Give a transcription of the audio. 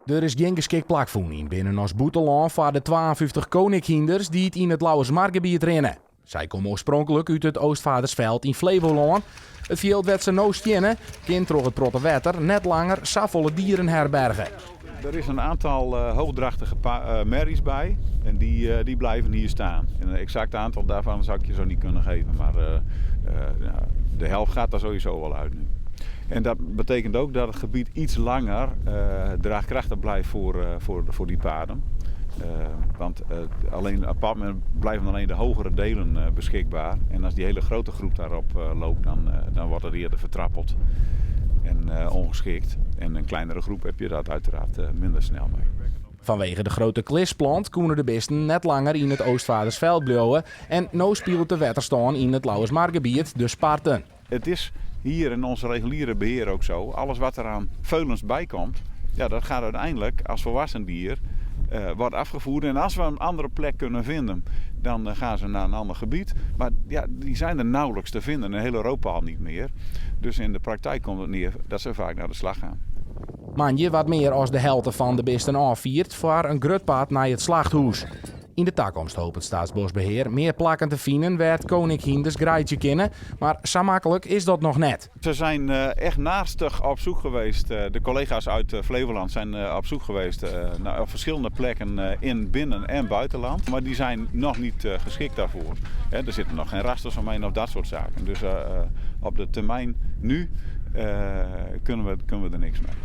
Er is geen geschikt plakvoen in binnen ons boeteland voor de 52 koninkinders die het in het Lauwersmargebied rennen. Zij komen oorspronkelijk uit het Oostvaardersveld in Flevoland. Het veld werd ze nou stjennen, kind door het protte wetter net langer saffolle dieren herbergen. Er is een aantal hoogdrachtige merries bij en die blijven hier staan. En een exact aantal daarvan zou ik je zo niet kunnen geven, maar de helft gaat daar sowieso wel uit nu. En dat betekent ook dat het gebied iets langer draagkrachtig blijft voor die paarden. Want op een bepaald moment blijven alleen de hogere delen beschikbaar. En als die hele grote groep daarop loopt, dan wordt het eerder vertrappeld en ongeschikt. En een kleinere groep heb je dat uiteraard minder snel mee. Vanwege de grote klisplant koenen de beesten net langer in het Oostvaardersveld blijven. En nou speelt de wetterstaan in het Lauwersmargebied de Sparten. Het is hier in ons reguliere beheer ook zo. Alles wat er aan veulens bij komt, ja, dat gaat uiteindelijk als volwassen dier wordt afgevoerd. En als we een andere plek kunnen vinden, dan gaan ze naar een ander gebied. Maar ja, die zijn er nauwelijks te vinden, in heel Europa al niet meer. Dus in de praktijk komt het neer dat ze vaak naar de slag gaan. Manje wat meer als de helft van de beesten afviert voor een grutpad naar het slachthuis. In de toekomst hoopt het Staatsbosbeheer meer plakken te vinden waar het koninkinders graaitje kennen, maar zo makkelijk is dat nog net. Ze zijn echt naastig op zoek geweest. De collega's uit Flevoland zijn op zoek geweest naar op verschillende plekken in binnen- en buitenland. Maar die zijn nog niet geschikt daarvoor. Er zitten nog geen rasters omheen of dat soort zaken. Dus op de termijn nu kunnen we er niks mee.